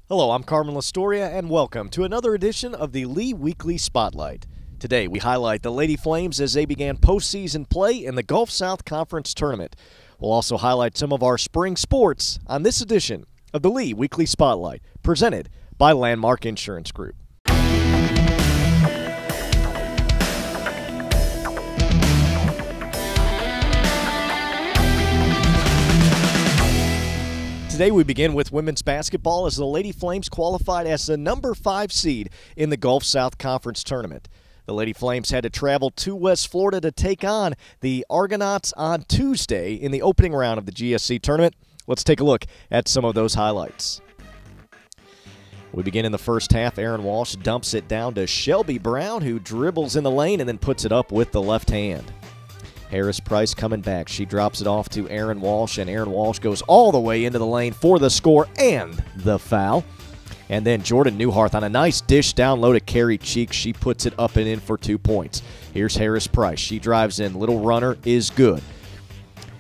Hello, I'm Carmen Lastoria, and welcome to another edition of the Lee Weekly Spotlight. Today, we highlight the Lady Flames as they began postseason play in the Gulf South Conference Tournament. We'll also highlight some of our spring sports on this edition of the Lee Weekly Spotlight, presented by Landmark Insurance Group. Today we begin with women's basketball as the Lady Flames qualified as the number 5 seed in the Gulf South Conference Tournament. The Lady Flames had to travel to West Florida to take on the Argonauts on Tuesday in the opening round of the GSC tournament. Let's take a look at some of those highlights. We begin in the first half. ERIN WALSH dumps it down to Shelby Brown, who dribbles in the lane and then puts it up with the left hand. Harris Price coming back. She drops it off to ERIN WALSH, and ERIN WALSH goes all the way into the lane for the score and the foul. And then Jordan Newharth on a nice dish down low to Carrie Cheeks. She puts it up and in for 2 points. Here's Harris Price. She drives in. Little runner is good.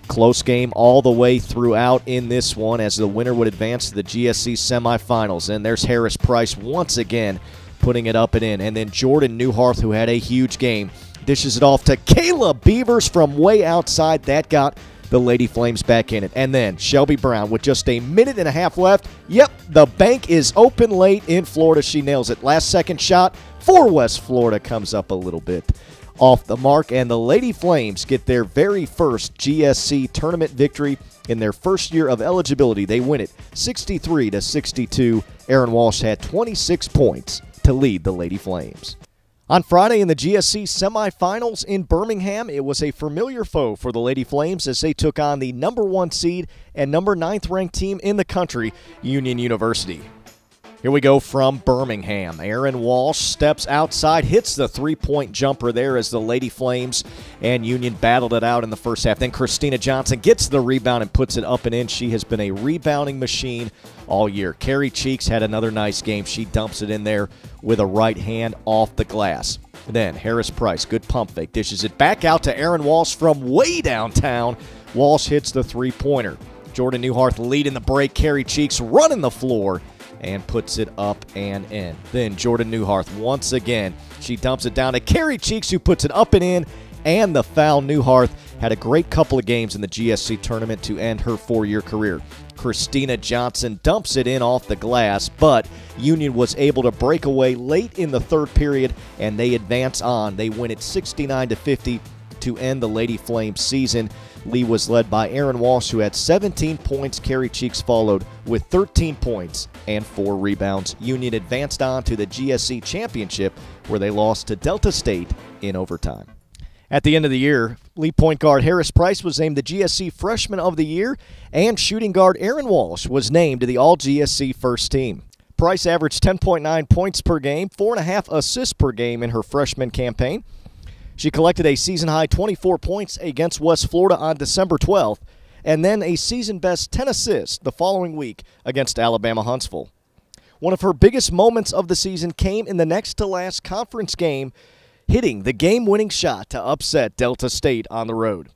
Close game all the way throughout in this one as the winner would advance to the GSC semifinals. And there's Harris Price once again putting it up and in. And then Jordan Newharth, who had a huge game, dishes it off to Kayla Beavers from way outside. That got the Lady Flames back in it. And then Shelby Brown with just a minute and a half left. Yep, the bank is open late in Florida. She nails it. Last second shot for West Florida comes up a little bit off the mark. And the Lady Flames get their very first GSC tournament victory in their first year of eligibility. They win it 63-62. ERIN WALSH had 26 points to lead the Lady Flames. On Friday in the GSC semifinals in Birmingham, it was a familiar foe for the Lady Flames as they took on the number 1 seed and number 9th ranked team in the country, Union University. Here we go from Birmingham. ERIN WALSH steps outside, hits the three-point jumper there as the Lady Flames and Union battled it out in the first half. Then Christina Johnson gets the rebound and puts it up and in. She has been a rebounding machine all year. Carrie Cheeks had another nice game. She dumps it in there with a right hand off the glass. Then Harris Price, good pump fake, dishes it back out to ERIN WALSH from way downtown. WALSH hits the three-pointer. Jordan Newharth leading the break. Carrie Cheeks running the floor and puts it up and in. Then Jordan Newharth once again. She dumps it down to Carrie Cheeks, who puts it up and in, and the foul. Newharth had a great couple of games in the GSC tournament to end her 4-year career. Christina Johnson dumps it in off the glass, but Union was able to break away late in the third period, and they advance on. They win it 69-50 to end the Lady Flames season. Lee was led by ERIN WALSH, who had 17 points. Carrie Cheeks followed with 13 points and 4 rebounds. Union advanced on to the GSC championship, where they lost to Delta State in overtime. At the end of the year, Lee point guard Harris Price was named the GSC Freshman of the Year, and shooting guard ERIN WALSH was named to the All-GSC First Team. Price averaged 10.9 points per game, 4.5 assists per game in her freshman campaign. She collected a season-high 24 points against West Florida on December 12th, and then a season-best 10 assists the following week against Alabama Huntsville. One of her biggest moments of the season came in the next-to-last conference game, hitting the game-winning shot to upset Delta State on the road.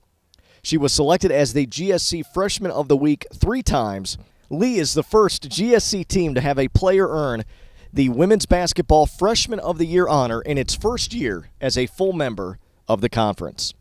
She was selected as the GSC Freshman of the Week 3 times. Lee is the first GSC team to have a player earn the Women's Basketball Freshman of the Year honor in its first year as a full member of the conference.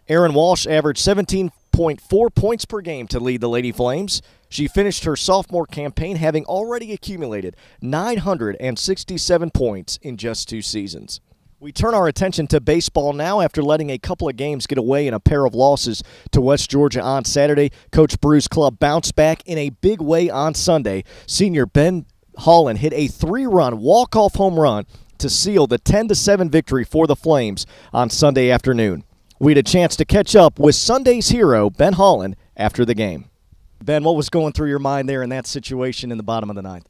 ERIN WALSH averaged 17.4 points per game to lead the Lady Flames. She finished her sophomore campaign having already accumulated 967 points in just 2 seasons. We turn our attention to baseball now after letting a couple of games get away in a pair of losses to West Georgia on Saturday. Coach Brew's club bounced back in a big way on Sunday. Senior Ben Holland hit a 3-run walk-off home run to seal the 10-7 victory for the Flames on Sunday afternoon. We had a chance to catch up with Sunday's hero, Ben Holland, after the game. Ben, what was going through your mind there in that situation in the bottom of the ninth?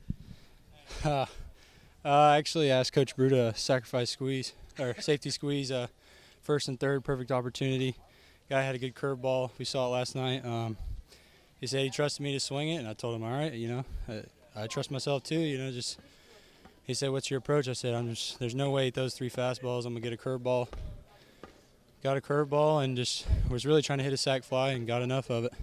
I actually asked Coach Brew to sacrifice squeeze, or safety squeeze, first and third, perfect opportunity. Guy had a good curveball. We saw it last night. He said he trusted me to swing it, and I told him, all right, I trust myself too, he said, what's your approach? I said, there's no way he throws 3 fastballs. I'm going to get a curveball. Got a curveball and just was really trying to hit a sac fly and got enough of it.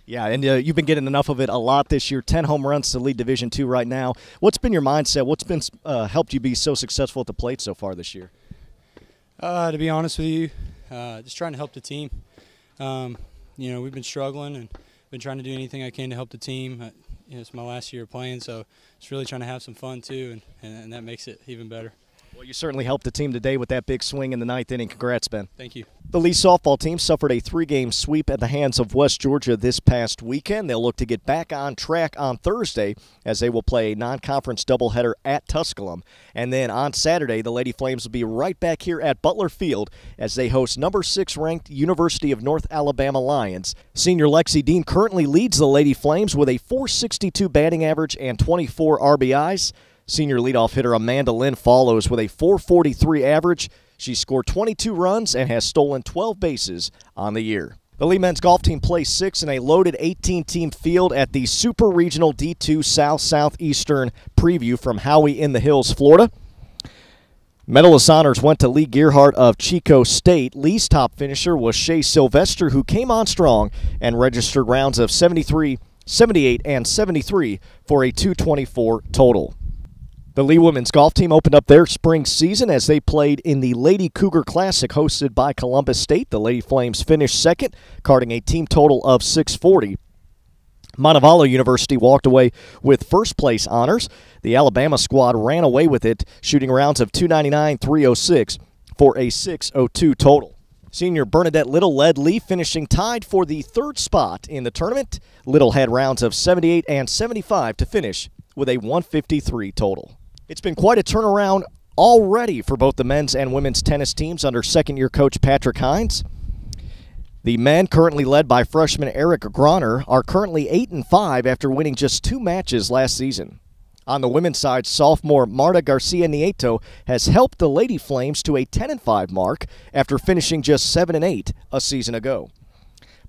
Yeah, and you've been getting enough of it a lot this year. 10 home runs to lead Division II right now. What's been your mindset? What's been helped you be so successful at the plate so far this year? To be honest with you, just trying to help the team. We've been struggling and been trying to do anything I can to help the team. It's my last year playing, so just really trying to have some fun too, and that makes it even better. Well, you certainly helped the team today with that big swing in the ninth inning. Congrats, Ben. Thank you. The Lee softball team suffered a 3-game sweep at the hands of West Georgia this past weekend. They'll look to get back on track on Thursday as they will play a non-conference doubleheader at Tusculum. And then on Saturday, the Lady Flames will be right back here at Butler Field as they host number 6 ranked University of North Alabama Lions. Senior Lexi Dean currently leads the Lady Flames with a .462 batting average and 24 RBIs. Senior leadoff hitter Amanda Lynn follows with a .443 average. She scored 22 runs and has stolen 12 bases on the year. The Lee men's golf team plays 6 in a loaded 18-team field at the Super Regional D2 South-Southeastern preview from Howey in the Hills, Florida. Medalist honors went to Lee Gearhart of Chico State. Lee's top finisher was Shea Sylvester, who came on strong and registered rounds of 73, 78, and 73 for a 224 total. The Lee women's golf team opened up their spring season as they played in the Lady Cougar Classic hosted by Columbus State. The Lady Flames finished second, carding a team total of 640. Montevallo University walked away with first-place honors. The Alabama squad ran away with it, shooting rounds of 299, 306 for a 602 total. Senior Bernadette Little led Lee, finishing tied for the 3rd spot in the tournament. Little had rounds of 78 and 75 to finish with a 153 total. It's been quite a turnaround already for both the men's and women's tennis teams under second-year coach Patrick Hines. The men, currently led by freshman Eric Groner, are currently 8-5 after winning just 2 matches last season. On the women's side, sophomore MARTA Garcia Nieto has helped the Lady Flames to a 10-5 mark after finishing just 7-8 a season ago.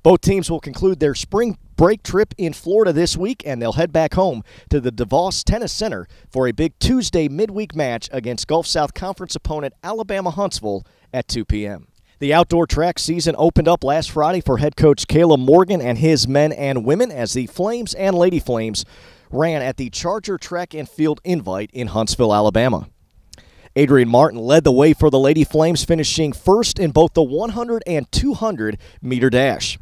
Both teams will conclude their spring break trip in Florida this week, and they'll head back home to the DeVos Tennis Center for a big Tuesday midweek match against Gulf South Conference opponent Alabama Huntsville at 2 p.m. The outdoor track season opened up last Friday for head coach Caleb Morgan and his men and women as the Flames and Lady Flames ran at the Charger Track and Field Invite in Huntsville, Alabama. Adrian Martin led the way for the Lady Flames, finishing first in both the 100 and 200 meter dash.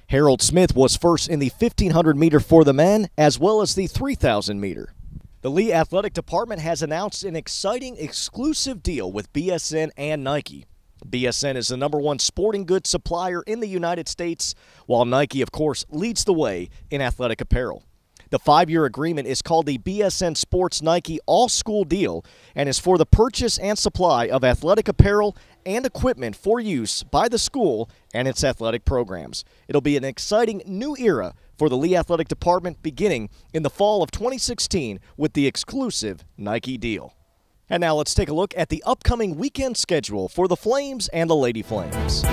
Harold Smith was first in the 1,500 meter for the men, as well as the 3,000 meter. The Lee Athletic Department has announced an exciting exclusive deal with BSN and Nike. BSN is the #1 sporting goods supplier in the United States, while Nike, of course, leads the way in athletic apparel. The 5-year agreement is called the BSN Sports Nike All-School Deal and is for the purchase and supply of athletic apparel and equipment for use by the school and its athletic programs. It'll be an exciting new era for the Lee Athletic Department beginning in the fall of 2016 with the exclusive Nike deal. And now let's take a look at the upcoming weekend schedule for the Flames and the Lady Flames.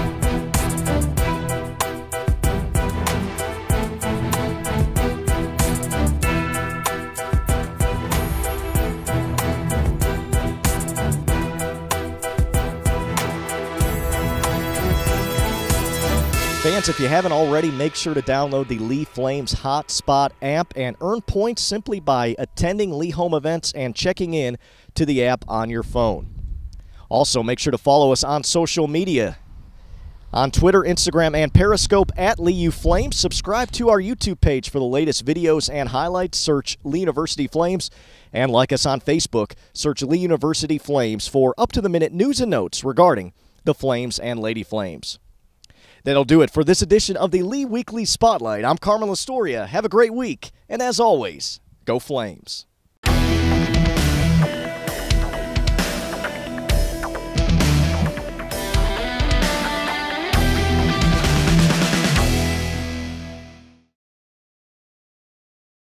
Fans, if you haven't already, make sure to download the Lee Flames Hotspot app and earn points simply by attending Lee home events and checking in to the app on your phone. Also, make sure to follow us on social media. On Twitter, Instagram, and Periscope at Lee U Flames. Subscribe to our YouTube page for the latest videos and highlights. Search Lee University Flames. And like us on Facebook. Search Lee University Flames for up-to-the-minute news and notes regarding the Flames and Lady Flames. That'll do it for this edition of the Lee Weekly Spotlight. I'm Carmen Lastoria. Have a great week. And as always, go Flames.